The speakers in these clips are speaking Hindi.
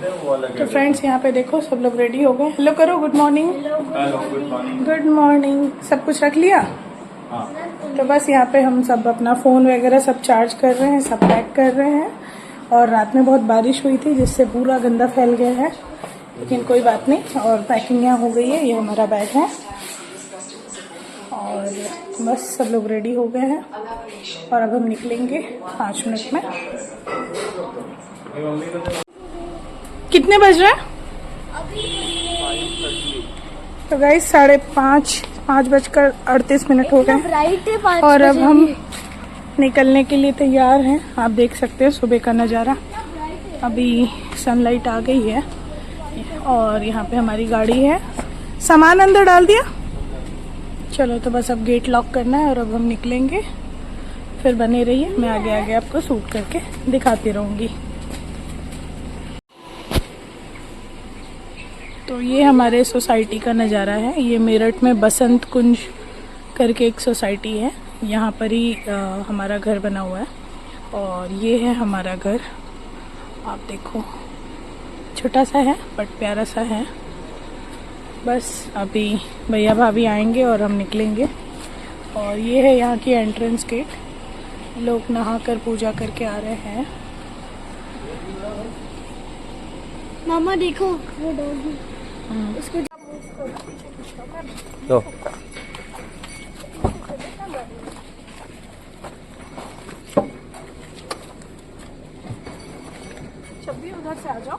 थे वो अलग। तो फ्रेंड्स यहाँ पे देखो सब लोग रेडी हो गए। हेलो करो, good morning. Hello good morning. Good morning. सब कुछ रख लिया? हाँ। तो बस यहाँ पे हम सब अपना फ़ोन वगैरह सब चार्ज कर रहे हैं, सब पैक कर रहे हैं। और रात में बहुत बारिश हुई थी जिससे पूरा गंदा फैल गया है, लेकिन कोई बात नहीं। और पैकिंग यहाँ हो गई है, ये हमारा बैग है। और बस सब लोग रेडी हो गए हैं और अब हम निकलेंगे 5 मिनट में। कितने बज रहे हैं? तो गाइस 5:38 हो गए और अब हम निकलने के लिए तैयार हैं। आप देख सकते हैं सुबह का नज़ारा। अभी सनलाइट आ गई है और यहाँ पे हमारी गाड़ी है। सामान अंदर डाल दिया? चलो तो बस अब गेट लॉक करना है और अब हम निकलेंगे। फिर बने रहिए, मैं आगे आगे आपको शूट करके दिखाती रहूँगी। तो ये हमारे सोसाइटी का नज़ारा है। ये मेरठ में बसंत कुंज करके एक सोसाइटी है, यहाँ पर ही हमारा घर बना हुआ है। और ये है हमारा घर, आप देखो छोटा सा है बट प्यारा सा है। बस अभी भैया भाभी आएंगे और हम निकलेंगे। और ये है यहाँ की एंट्रेंस गेट। लोग नहाकर पूजा करके आ रहे हैं। मामा देखो वो डॉगी, उसको तो छब्बी उधर से आ जाओ।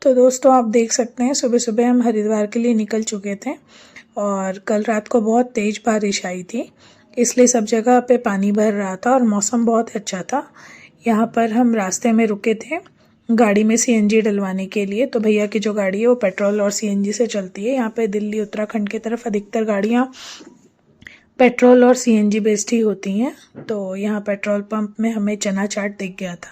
तो दोस्तों आप देख सकते हैं सुबह सुबह हम हरिद्वार के लिए निकल चुके थे और कल रात को बहुत तेज़ बारिश आई थी, इसलिए सब जगह पे पानी भर रहा था और मौसम बहुत अच्छा था। यहाँ पर हम रास्ते में रुके थे गाड़ी में सीएनजी डलवाने के लिए। तो भैया की जो गाड़ी है वो पेट्रोल और सीएनजी से चलती है। यहाँ पे दिल्ली उत्तराखंड की तरफ अधिकतर गाड़ियाँ पेट्रोल और सीएनजी बेस्ड ही होती हैं। तो यहाँ पेट्रोल पंप में हमें चना चाट दिख गया था,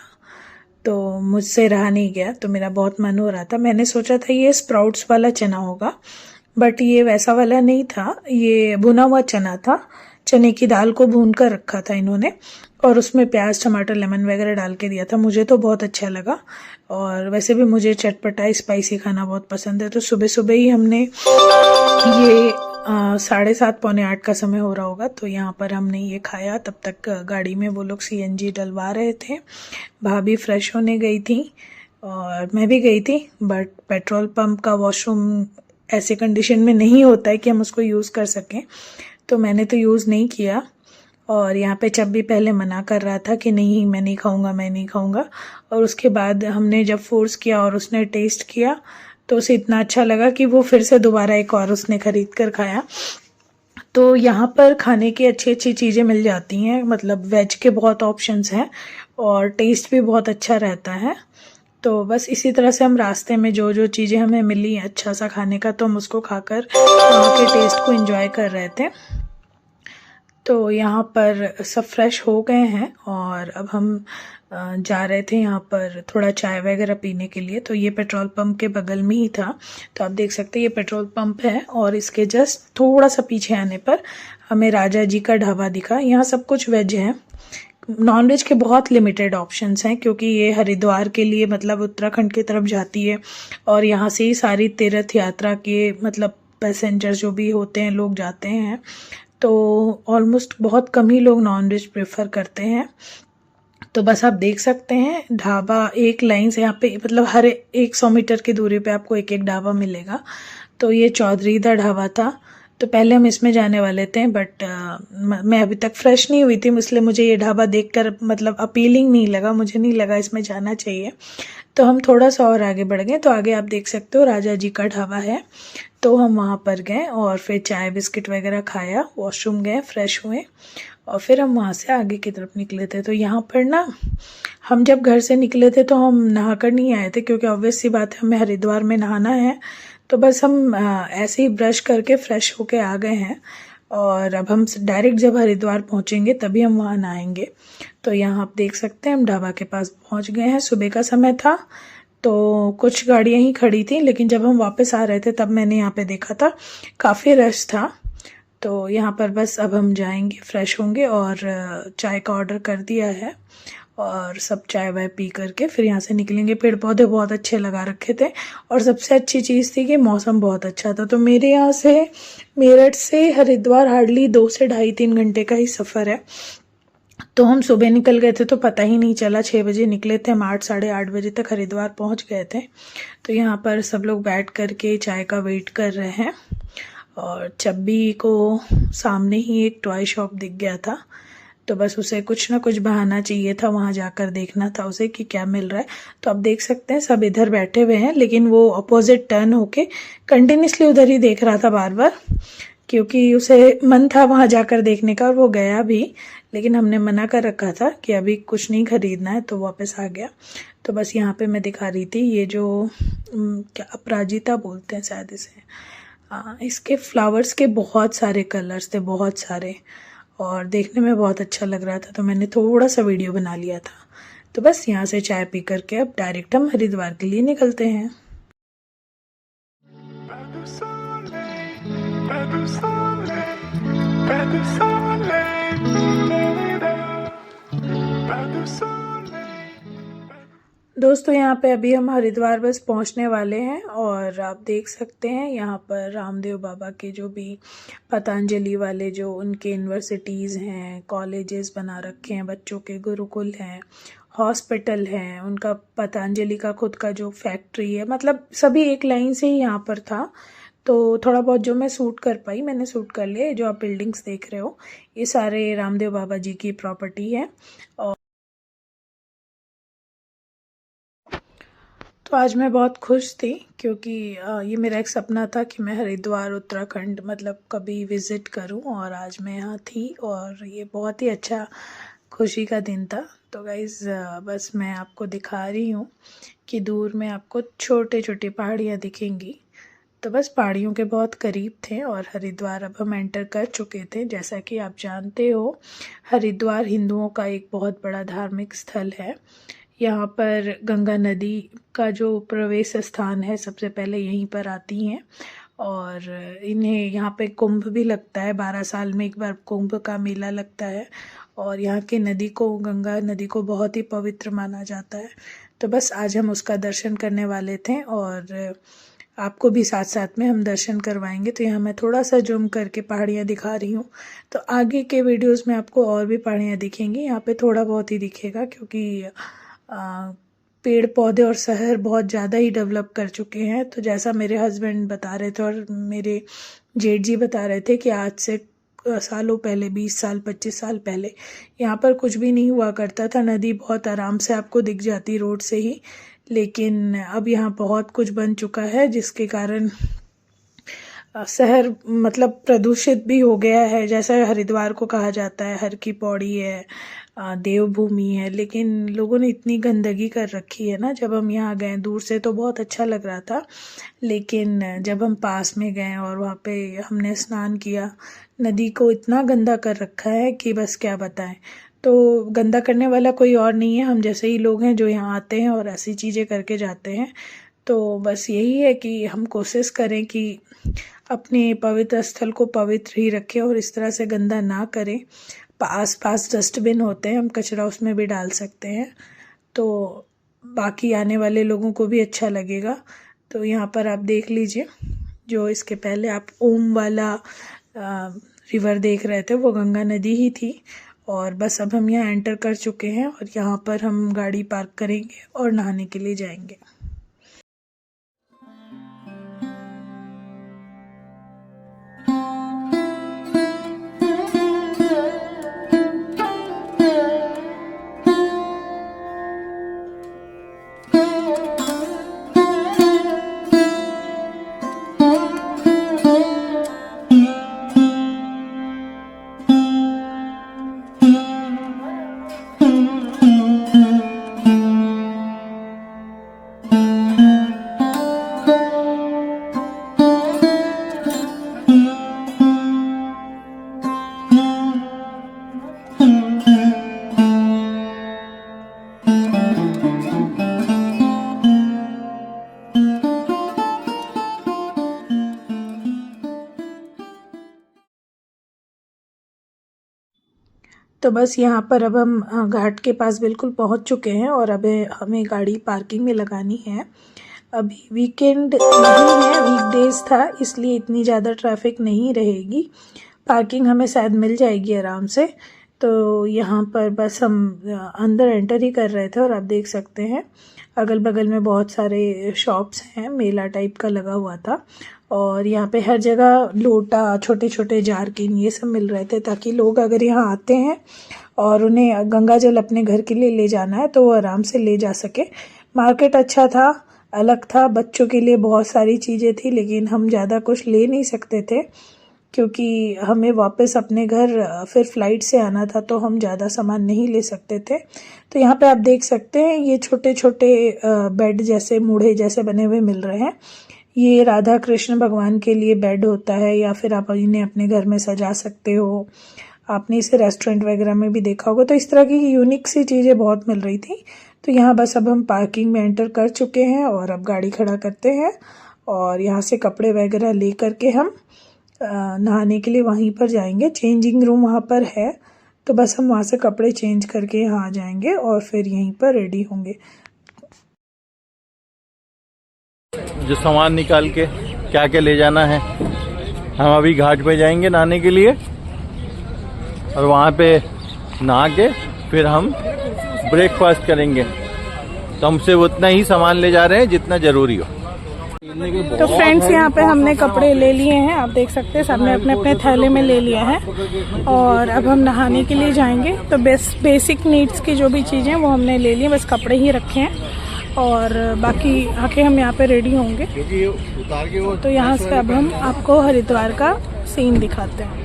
तो मुझसे रहा नहीं गया, तो मेरा बहुत मन हो रहा था। मैंने सोचा था ये स्प्राउट्स वाला चना होगा, बट ये वैसा वाला नहीं था। ये भुना हुआ चना था। चने की दाल को भून कर रखा था इन्होंने और उसमें प्याज टमाटर लेमन वगैरह डाल के दिया था। मुझे तो बहुत अच्छा लगा और वैसे भी मुझे चटपटा स्पाइसी खाना बहुत पसंद है। तो सुबह सुबह ही हमने ये 7:30 पौने 8 का समय हो रहा होगा, तो यहाँ पर हमने ये खाया। तब तक गाड़ी में वो लोग सीएनजी डलवा रहे थे। भाभी फ्रेश होने गई थी और मैं भी गई थी, बट पेट्रोल पंप का वॉशरूम ऐसे कंडीशन में नहीं होता है कि हम उसको यूज़ कर सकें, तो मैंने तो यूज़ नहीं किया। और यहाँ पे जब भी पहले मना कर रहा था कि नहीं मैं नहीं खाऊंगा, मैं नहीं खाऊंगा, और उसके बाद हमने जब फोर्स किया और उसने टेस्ट किया तो उसे इतना अच्छा लगा कि वो फिर से दोबारा एक और उसने ख़रीद कर खाया। तो यहाँ पर खाने की अच्छी अच्छी चीज़ें मिल जाती हैं, मतलब वेज के बहुत ऑप्शंस हैं और टेस्ट भी बहुत अच्छा रहता है। तो बस इसी तरह से हम रास्ते में जो जो चीज़ें हमें मिली अच्छा सा खाने का, तो हम उसको खाकर वहाँ के टेस्ट को एंजॉय कर रहे थे। तो यहाँ पर सब फ्रेश हो गए हैं और अब हम जा रहे थे यहाँ पर थोड़ा चाय वगैरह पीने के लिए। तो ये पेट्रोल पंप के बगल में ही था, तो आप देख सकते हैं ये पेट्रोल पंप है और इसके जस्ट थोड़ा सा पीछे आने पर हमें राजा जी का ढाबा दिखा। यहाँ सब कुछ वेज है, नॉन वेज के बहुत लिमिटेड ऑप्शंस हैं, क्योंकि ये हरिद्वार के लिए मतलब उत्तराखंड की तरफ जाती है और यहाँ से ही सारी तीर्थ यात्रा के मतलब पैसेंजर जो भी होते हैं लोग जाते हैं। तो ऑलमोस्ट बहुत कम ही लोग नॉन वेज प्रेफर करते हैं। तो बस आप देख सकते हैं ढाबा एक लाइन से यहाँ पे मतलब हर 100 मीटर की दूरी पे आपको एक एक ढाबा मिलेगा। तो ये चौधरी दा ढाबा था, तो पहले हम इसमें जाने वाले थे, बट मैं अभी तक फ्रेश नहीं हुई थी, इसलिए मुझे ये ढाबा देखकर मतलब अपीलिंग नहीं लगा, मुझे नहीं लगा इसमें जाना चाहिए। तो हम थोड़ा सा और आगे बढ़ गए, तो आगे आप देख सकते हो राजा जी का ढाबा है। तो हम वहाँ पर गए और फिर चाय बिस्किट वगैरह खाया, वॉशरूम गए, फ्रेश हुए और फिर हम वहाँ से आगे की तरफ निकले थे। तो यहाँ पर ना हम जब घर से निकले थे तो हम नहा कर नहीं आए थे, क्योंकि ऑब्वियस सी बात है हमें हरिद्वार में नहाना है। तो बस हम ऐसे ही ब्रश करके फ्रेश होके आ गए हैं और अब हम डायरेक्ट जब हरिद्वार पहुँचेंगे तभी हम वहाँ नहाएंगे। तो यहाँ आप देख सकते हैं हम ढाबा के पास पहुँच गए हैं। सुबह का समय था तो कुछ गाड़ियाँ ही खड़ी थी, लेकिन जब हम वापस आ रहे थे तब मैंने यहाँ पे देखा था काफ़ी रश था। तो यहाँ पर बस अब हम जाएंगे, फ्रेश होंगे और चाय का ऑर्डर कर दिया है और सब चाय वाय पी करके फिर यहाँ से निकलेंगे। पेड़ पौधे बहुत अच्छे लगा रखे थे और सबसे अच्छी चीज़ थी कि मौसम बहुत अच्छा था। तो मेरे यहाँ से मेरठ से हरिद्वार हार्डली 2 से ढाई 3 घंटे का ही सफ़र है। तो हम सुबह निकल गए थे तो पता ही नहीं चला, 6 बजे निकले थे, हम 8 साढ़े 8 बजे तक हरिद्वार पहुँच गए थे। तो यहाँ पर सब लोग बैठ करके चाय का वेट कर रहे हैं और चब्बी को सामने ही एक टॉय शॉप दिख गया था, तो बस उसे कुछ ना कुछ बहाना चाहिए था, वहाँ जाकर देखना था उसे कि क्या मिल रहा है। तो आप देख सकते हैं सब इधर बैठे हुए हैं, लेकिन वो अपोजिट टर्न होके कंटिन्यूसली उधर ही देख रहा था बार बार, क्योंकि उसे मन था वहाँ जाकर देखने का और वो गया भी, लेकिन हमने मना कर रखा था कि अभी कुछ नहीं खरीदना है, तो वापस आ गया। तो बस यहाँ पे मैं दिखा रही थी ये जो क्या अपराजिता बोलते हैं शायद इसे, इसके फ्लावर्स के बहुत सारे कलर्स थे, बहुत सारे, और देखने में बहुत अच्छा लग रहा था, तो मैंने थोड़ा सा वीडियो बना लिया था। तो बस यहाँ से चाय पी करके अब डायरेक्ट हम हरिद्वार के लिए निकलते हैं। दोस्तों यहाँ पे अभी हम हरिद्वार बस पहुँचने वाले हैं और आप देख सकते हैं यहाँ पर रामदेव बाबा के जो भी पतंजलि वाले जो उनके यूनिवर्सिटीज़ हैं, कॉलेजेस बना रखे हैं, बच्चों के गुरुकुल हैं, हॉस्पिटल हैं, उनका पतंजलि का खुद का जो फैक्ट्री है, मतलब सभी एक लाइन से ही यहाँ पर था। तो थोड़ा बहुत जो मैं शूट कर पाई मैंने शूट कर लिया। जो आप बिल्डिंग्स देख रहे हो ये सारे रामदेव बाबा जी की प्रॉपर्टी है। और तो आज मैं बहुत खुश थी क्योंकि ये मेरा एक सपना था कि मैं हरिद्वार उत्तराखंड मतलब कभी विज़िट करूं, और आज मैं यहाँ थी और ये बहुत ही अच्छा खुशी का दिन था। तो गाइज़ बस मैं आपको दिखा रही हूँ कि दूर में आपको छोटे छोटे पहाड़ियाँ दिखेंगी। तो बस पहाड़ियों के बहुत करीब थे और हरिद्वार अब हम एंटर कर चुके थे। जैसा कि आप जानते हो हरिद्वार हिंदुओं का एक बहुत बड़ा धार्मिक स्थल है। यहाँ पर गंगा नदी का जो प्रवेश स्थान है सबसे पहले यहीं पर आती हैं और इन्हें यहाँ पे कुंभ भी लगता है, 12 साल में एक बार कुंभ का मेला लगता है और यहाँ की नदी को, गंगा नदी को बहुत ही पवित्र माना जाता है। तो बस आज हम उसका दर्शन करने वाले थे और आपको भी साथ साथ में हम दर्शन करवाएंगे। तो यहाँ मैं थोड़ा सा जूम करके पहाड़ियाँ दिखा रही हूँ, तो आगे के वीडियोस में आपको और भी पहाड़ियाँ दिखेंगी। यहाँ पे थोड़ा बहुत ही दिखेगा क्योंकि पेड़ पौधे और शहर बहुत ज़्यादा ही डेवलप कर चुके हैं। तो जैसा मेरे हस्बैंड बता रहे थे और मेरे जेठ जी बता रहे थे कि आज से सालों पहले, 20 साल 25 साल पहले यहाँ पर कुछ भी नहीं हुआ करता था। नदी बहुत आराम से आपको दिख जाती रोड से ही, लेकिन अब यहाँ बहुत कुछ बन चुका है जिसके कारण शहर मतलब प्रदूषित भी हो गया है। जैसा हरिद्वार को कहा जाता है हर की पौड़ी है, देवभूमि है, लेकिन लोगों ने इतनी गंदगी कर रखी है ना। जब हम यहाँ गए दूर से तो बहुत अच्छा लग रहा था, लेकिन जब हम पास में गए और वहाँ पे हमने स्नान किया, नदी को इतना गंदा कर रखा है कि बस क्या बताएं। तो गंदा करने वाला कोई और नहीं है, हम जैसे ही लोग हैं जो यहाँ आते हैं और ऐसी चीज़ें करके जाते हैं। तो बस यही है कि हम कोशिश करें कि अपने पवित्र स्थल को पवित्र ही रखें और इस तरह से गंदा ना करें। आस पास डस्टबिन होते हैं, हम कचरा उसमें भी डाल सकते हैं, तो बाकी आने वाले लोगों को भी अच्छा लगेगा। तो यहाँ पर आप देख लीजिए, जो इसके पहले आप ओम वाला रिवर देख रहे थे वो गंगा नदी ही थी। और बस अब हम यहाँ एंटर कर चुके हैं और यहाँ पर हम गाड़ी पार्क करेंगे और नहाने के लिए जाएंगे। तो बस यहाँ पर अब हम घाट के पास बिल्कुल पहुँच चुके हैं और अब हमें गाड़ी पार्किंग में लगानी है। अभी वीकेंड नहीं है, वीकडेज था, इसलिए इतनी ज़्यादा ट्रैफिक नहीं रहेगी, पार्किंग हमें शायद मिल जाएगी आराम से। तो यहाँ पर बस हम अंदर एंटर ही कर रहे थे और आप देख सकते हैं अगल बगल में बहुत सारे शॉप्स हैं, मेला टाइप का लगा हुआ था और यहाँ पे हर जगह लोटा, छोटे छोटे जारकिन ये सब मिल रहे थे, ताकि लोग अगर यहाँ आते हैं और उन्हें गंगा जल अपने घर के लिए ले जाना है तो वो आराम से ले जा सके। मार्केट अच्छा था, अलग था, बच्चों के लिए बहुत सारी चीज़ें थी, लेकिन हम ज़्यादा कुछ ले नहीं सकते थे क्योंकि हमें वापस अपने घर फिर फ़्लाइट से आना था, तो हम ज़्यादा सामान नहीं ले सकते थे। तो यहाँ पे आप देख सकते हैं ये छोटे छोटे बेड जैसे मूढ़े जैसे बने हुए मिल रहे हैं। ये राधा कृष्ण भगवान के लिए बेड होता है, या फिर आप इन्हें अपने घर में सजा सकते हो। आपने इसे रेस्टोरेंट वगैरह में भी देखा होगा। तो इस तरह की यूनिक सी चीज़ें बहुत मिल रही थी। तो यहाँ बस अब हम पार्किंग में एंटर कर चुके हैं और अब गाड़ी खड़ा करते हैं और यहाँ से कपड़े वगैरह ले करके हम नहाने के लिए वहीं पर जाएंगे। चेंजिंग रूम वहाँ पर है, तो बस हम वहाँ से कपड़े चेंज करके यहाँ आ जाएंगे और फिर यहीं पर रेडी होंगे। जो सामान निकाल के क्या क्या ले जाना है, हम अभी घाट पे जाएंगे नहाने के लिए और वहाँ पे नहा के फिर हम ब्रेकफास्ट करेंगे। तो हमसे उतना ही सामान ले जा रहे हैं जितना ज़रूरी हो। तो फ्रेंड्स यहाँ पे हमने कपड़े ले लिए हैं, आप देख सकते हैं सबने अपने अपने थैले में ले लिया है और अब हम नहाने के लिए जाएंगे। तो बेसिक नीड्स की जो भी चीज़ें वो हमने ले ली, बस कपड़े ही रखे हैं और बाकी आके हम यहाँ पे रेडी होंगे। तो यहाँ से अब हम आपको हरिद्वार का सीन दिखाते हैं।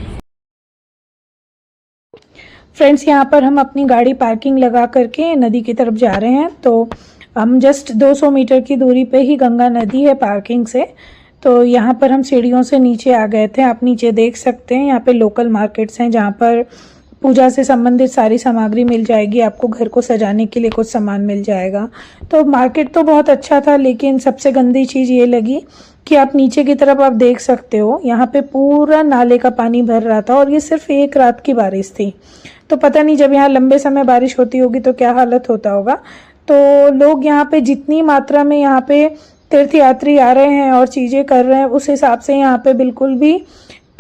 फ्रेंड्स यहाँ पर हम अपनी गाड़ी पार्किंग लगा करके नदी की तरफ जा रहे हैं। तो हम जस्ट 200 मीटर की दूरी पे ही गंगा नदी है पार्किंग से। तो यहाँ पर हम सीढ़ियों से नीचे आ गए थे, आप नीचे देख सकते हैं। यहाँ पे लोकल मार्केट्स हैं जहाँ पर पूजा से संबंधित सारी सामग्री मिल जाएगी, आपको घर को सजाने के लिए कुछ सामान मिल जाएगा। तो मार्केट तो बहुत अच्छा था, लेकिन सबसे गंदी चीज़ ये लगी कि आप नीचे की तरफ आप देख सकते हो यहाँ पे पूरा नाले का पानी भर रहा था और ये सिर्फ एक रात की बारिश थी। तो पता नहीं जब यहाँ लंबे समय बारिश होती होगी तो क्या हालत होता होगा। तो लोग यहाँ पे जितनी मात्रा में यहाँ पे तीर्थयात्री आ रहे हैं और चीज़ें कर रहे हैं, उस हिसाब से यहाँ पे बिल्कुल भी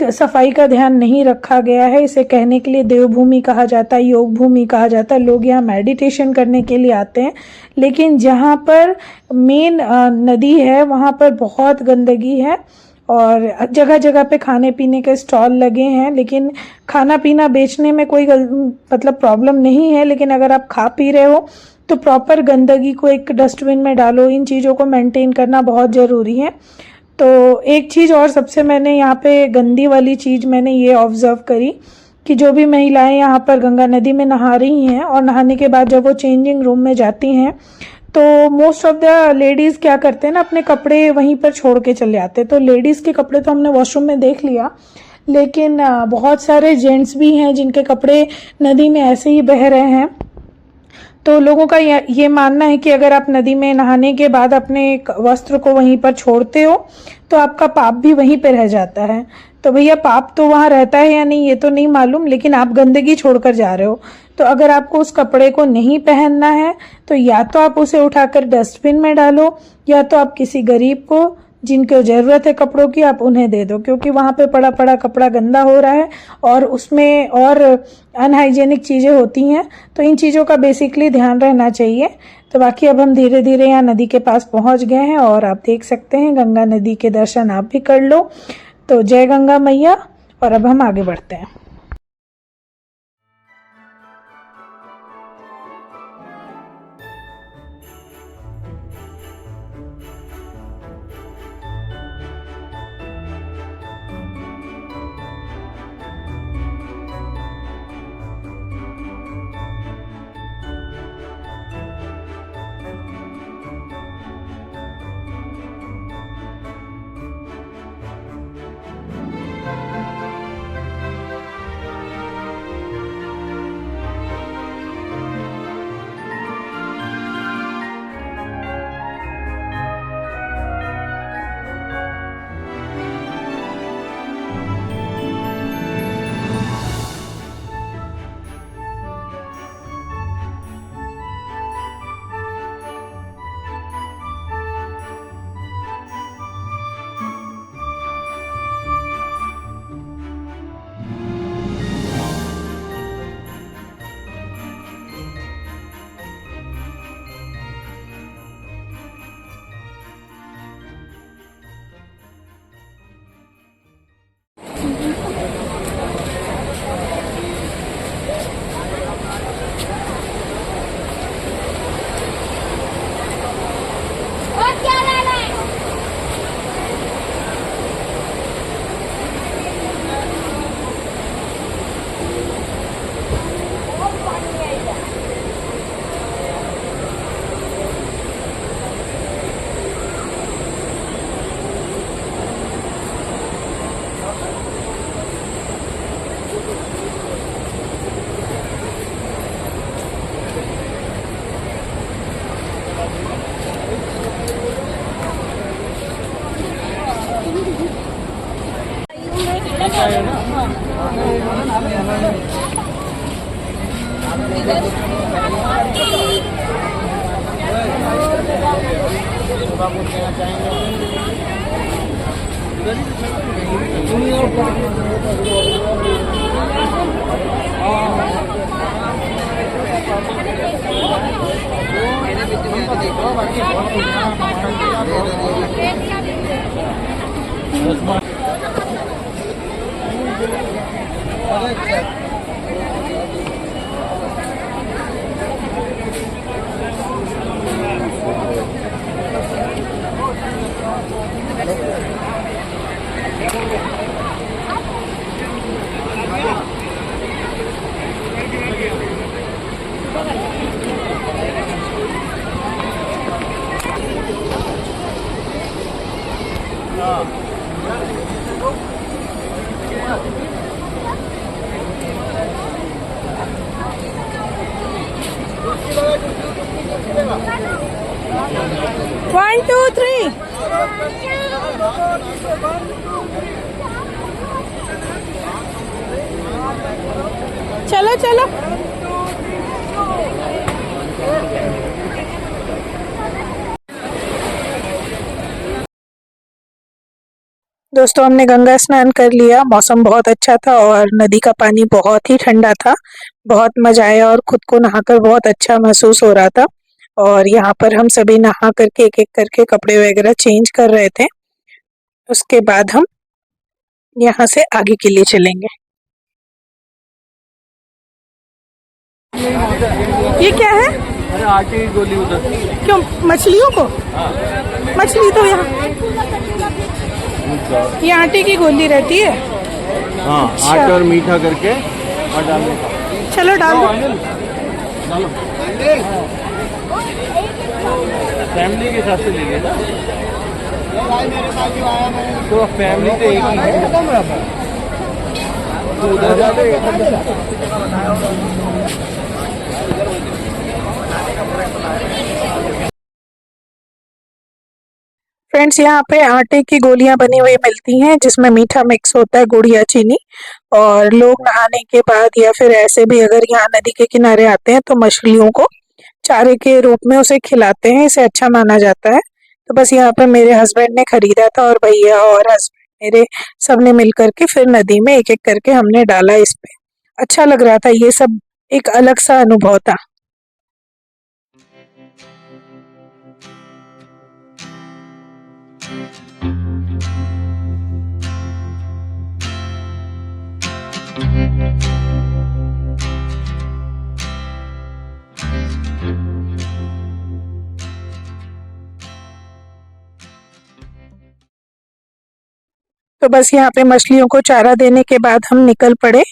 सफाई का ध्यान नहीं रखा गया है। इसे कहने के लिए देवभूमि कहा जाता है, योग भूमि कहा जाता है। लोग यहाँ मेडिटेशन करने के लिए आते हैं, लेकिन जहाँ पर मेन नदी है वहाँ पर बहुत गंदगी है और जगह जगह पे खाने पीने के स्टॉल लगे हैं, लेकिन खाना पीना बेचने में कोई मतलब प्रॉब्लम नहीं है। लेकिन अगर आप खा पी रहे हो तो प्रॉपर गंदगी को एक डस्टबिन में डालो। इन चीज़ों को मेंटेन करना बहुत ज़रूरी है। तो एक चीज़ और सबसे मैंने यहाँ पे गंदी वाली चीज़ मैंने ये ऑब्जर्व करी कि जो भी महिलाएं यहाँ पर गंगा नदी में नहा रही हैं और नहाने के बाद जब वो चेंजिंग रूम में जाती हैं तो मोस्ट ऑफ द लेडीज़ क्या करते हैं ना, अपने कपड़े वहीं पर छोड़ के चले आते हैं। तो लेडीज़ के कपड़े तो हमने वॉशरूम में देख लिया, लेकिन बहुत सारे जेंट्स भी हैं जिनके कपड़े नदी में ऐसे ही बह रहे हैं। तो लोगों का ये मानना है कि अगर आप नदी में नहाने के बाद अपने वस्त्र को वहीं पर छोड़ते हो तो आपका पाप भी वहीं पर रह जाता है। तो भैया पाप तो वहाँ रहता है या नहीं ये तो नहीं मालूम, लेकिन आप गंदगी छोड़कर जा रहे हो। तो अगर आपको उस कपड़े को नहीं पहनना है तो या तो आप उसे उठाकर डस्टबिन में डालो, या तो आप किसी गरीब को जिनको ज़रूरत है कपड़ों की आप उन्हें दे दो, क्योंकि वहाँ पे पड़ा पड़ा कपड़ा गंदा हो रहा है और उसमें और अनहाइजेनिक चीज़ें होती हैं। तो इन चीज़ों का बेसिकली ध्यान रहना चाहिए। तो बाकी अब हम धीरे धीरे यहाँ नदी के पास पहुँच गए हैं और आप देख सकते हैं गंगा नदी के दर्शन आप भी कर लो। तो जय गंगा मैया। और अब हम आगे बढ़ते हैं। One, two, three. चलो चलो। दोस्तों हमने गंगा स्नान कर लिया। मौसम बहुत अच्छा था और नदी का पानी बहुत ही ठंडा था। बहुत मजा आया और खुद को नहाकर बहुत अच्छा महसूस हो रहा था। और यहाँ पर हम सभी नहा करके एक एक करके कपड़े वगैरह चेंज कर रहे थे। उसके बाद हम यहाँ से आगे के लिए चलेंगे। ये क्या है? अरे आटे की गोली उधर। क्यों? मछलियों को? मछली तो यहाँ ये आटे की गोली रहती है। हाँ, अच्छा। आटे और मीठा करके और डालने का। चलो डाल दो। फैमिली के साथ से ले लेना। तो फैमिली तो एक ही है। तो उधर जाते फ्रेंड्स यहाँ पे आटे की गोलियां बनी हुई मिलती हैं जिसमें मीठा मिक्स होता है, गुड़ या चीनी। और लोग नहाने के बाद या फिर ऐसे भी अगर यहाँ नदी के किनारे आते हैं तो मछलियों को चारे के रूप में उसे खिलाते हैं। इसे अच्छा माना जाता है। तो बस यहाँ पे मेरे हस्बैंड ने खरीदा था और भैया और हस्बैंड मेरे सबने मिल करके फिर नदी में एक एक करके हमने डाला इस पे। अच्छा लग रहा था। ये सब एक अलग सा अनुभव था। तो बस यहाँ पे मछलियों को चारा देने के बाद हम निकल पड़े।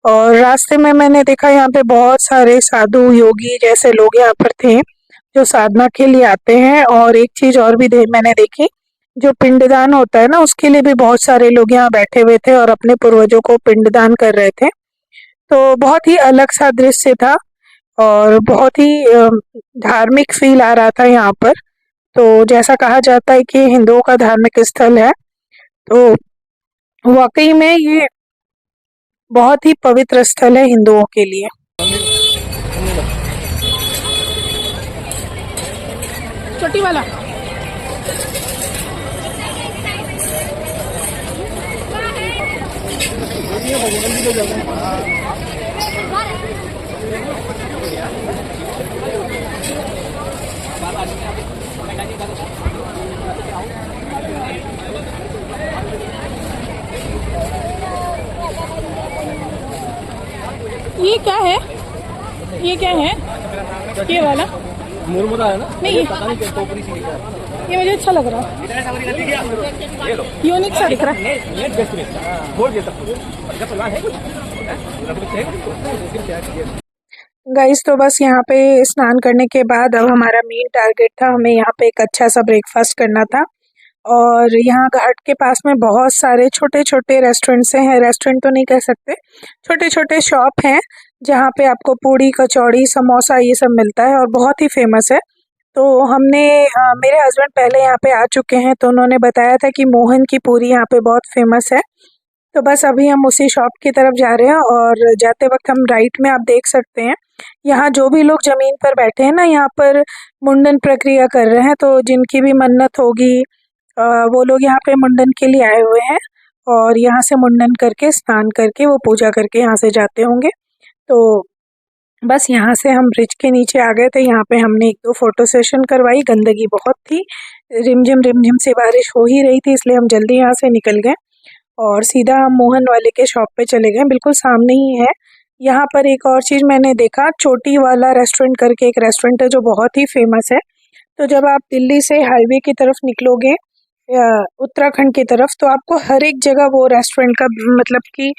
और रास्ते में मैंने देखा यहाँ पे बहुत सारे साधु योगी जैसे लोग यहाँ पर थे जो साधना के लिए आते हैं। और एक चीज और भी मैंने देखी, जो पिंडदान होता है ना उसके लिए भी बहुत सारे लोग यहाँ बैठे हुए थे और अपने पूर्वजों को पिंडदान कर रहे थे। तो बहुत ही अलग सा दृश्य था और बहुत ही धार्मिक फील आ रहा था यहाँ पर। तो जैसा कहा जाता है कि हिंदुओं का धार्मिक स्थल है, तो वाकई में ये बहुत ही पवित्र स्थल है हिंदुओं के लिए। छोटी वाला ये क्या है? ये क्या है? ये वाला मुरमुरा है ना? नहीं, ये पता नहीं क्या टोकरी सी दिखा है। ये मुझे अच्छा लग रहा है। यूनिक सा दिख रहा है। गाइस तो बस यहाँ पे स्नान करने के बाद अब हमारा मेन टारगेट था, हमें यहाँ पे एक अच्छा सा ब्रेकफास्ट करना था। और यहाँ घाट के पास में बहुत सारे छोटे छोटे रेस्टोरेंट्स हैं, रेस्टोरेंट तो नहीं कह सकते, छोटे छोटे शॉप हैं जहाँ पे आपको पूड़ी कचौड़ी समोसा ये सब मिलता है और बहुत ही फेमस है। तो हमने मेरे हस्बैंड पहले यहाँ पे आ चुके हैं तो उन्होंने बताया था कि मोहन की पूरी यहाँ पे बहुत फेमस है। तो बस अभी हम उसी शॉप की तरफ जा रहे हैं और जाते वक्त हम राइट में आप देख सकते हैं यहाँ जो भी लोग ज़मीन पर बैठे हैं ना, यहाँ पर मुंडन प्रक्रिया कर रहे हैं। तो जिनकी भी मन्नत होगी वो लोग यहाँ पे मुंडन के लिए आए हुए हैं और यहाँ से मुंडन करके स्नान करके वो पूजा करके यहाँ से जाते होंगे। तो बस यहाँ से हम ब्रिज के नीचे आ गए थे। यहाँ पे हमने 1-2 फोटो सेशन करवाई। गंदगी बहुत थी, रिमझिम से बारिश हो ही रही थी, इसलिए हम जल्दी यहाँ से निकल गए और सीधा हम मोहन वाले के शॉप पे चले गए। बिल्कुल सामने ही है। यहाँ पर एक और चीज़ मैंने देखा, चोटी वाला रेस्टोरेंट करके एक रेस्टोरेंट है जो बहुत ही फेमस है। तो जब आप दिल्ली से हाईवे की तरफ निकलोगे उत्तराखंड की तरफ, तो आपको हर एक जगह वो रेस्टोरेंट का मतलब कि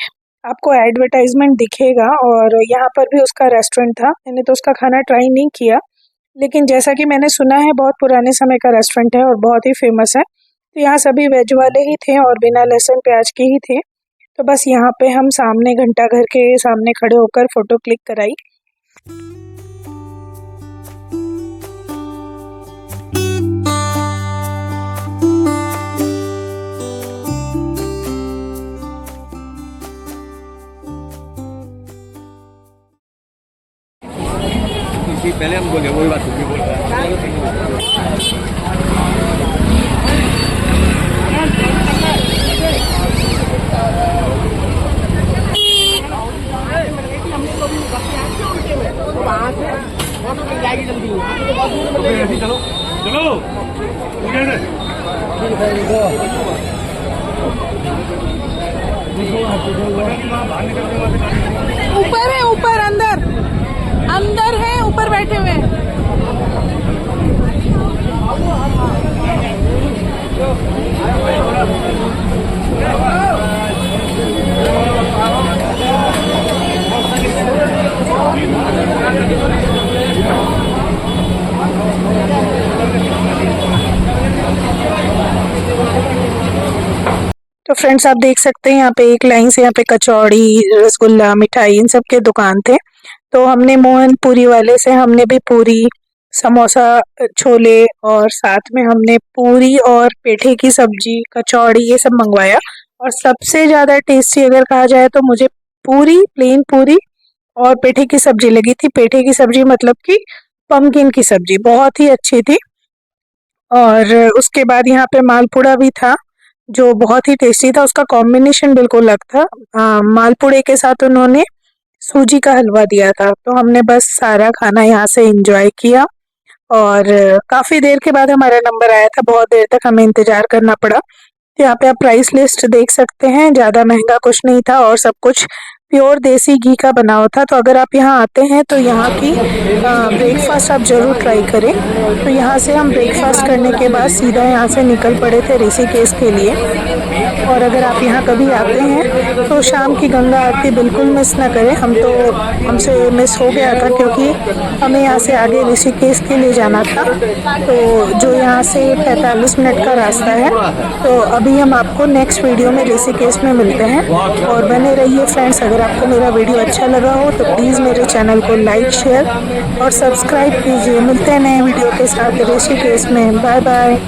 आपको एडवर्टाइजमेंट दिखेगा और यहाँ पर भी उसका रेस्टोरेंट था। मैंने तो उसका खाना ट्राई नहीं किया, लेकिन जैसा कि मैंने सुना है बहुत पुराने समय का रेस्टोरेंट है और बहुत ही फेमस है। तो यहाँ सभी वेज वाले ही थे और बिना लहसुन प्याज के ही थे। तो बस यहाँ पे हम सामने घंटा घर के सामने खड़े होकर फ़ोटो क्लिक कराई। पहले हम बोले वही बात बोल रहा चलो चलो ऊपर है, ऊपर अंदर अंदर है, ऊपर बैठे हुए हैं। तो फ्रेंड्स आप देख सकते हैं यहाँ पे एक लाइन से यहाँ पे कचौड़ी, रसगुल्ला, मिठाई इन सब के दुकान थे। तो हमने मोहन पूरी वाले से हमने भी पूरी, समोसा, छोले और साथ में हमने पूरी और पेठे की सब्जी, कचौड़ी ये सब मंगवाया। और सबसे ज़्यादा टेस्टी अगर कहा जाए तो मुझे पूरी, प्लेन पूरी और पेठे की सब्जी लगी थी। पेठे की सब्जी मतलब कि पम्पकिन की सब्जी, बहुत ही अच्छी थी। और उसके बाद यहाँ पे मालपुड़ा भी था जो बहुत ही टेस्टी था। उसका कॉम्बिनेशन बिल्कुल अलग था। मालपुड़े के साथ उन्होंने सूजी का हलवा दिया था। तो हमने बस सारा खाना यहाँ से एंजॉय किया और काफ़ी देर के बाद हमारा नंबर आया था। बहुत देर तक हमें इंतज़ार करना पड़ा। तो यहाँ पे आप प्राइस लिस्ट देख सकते हैं, ज़्यादा महंगा कुछ नहीं था और सब कुछ प्योर देसी घी का बना हुआ था। तो अगर आप यहाँ आते हैं तो यहाँ की ब्रेकफास्ट आप ज़रूर ट्राई करें। तो यहाँ से हम ब्रेकफास्ट करने के बाद सीधा यहाँ से निकल पड़े थे ऋषिकेश के लिए। और अगर आप यहाँ कभी आते हैं तो शाम की गंगा आरती बिल्कुल मिस ना करें। हमसे मिस हो गया था क्योंकि हमें यहाँ से आगे ऋषिकेश के लिए जाना था, तो जो यहाँ से 45 मिनट का रास्ता है। तो अभी हम आपको नेक्स्ट वीडियो में ऋषिकेश में मिलते हैं और बने रहिए फ्रेंड्स। अगर आपको मेरा वीडियो अच्छा लगा हो तो प्लीज़ मेरे चैनल को लाइक, शेयर और सब्सक्राइब कीजिए। मिलते हैं नए वीडियो के साथ ऋषिकेश में। Bye bye.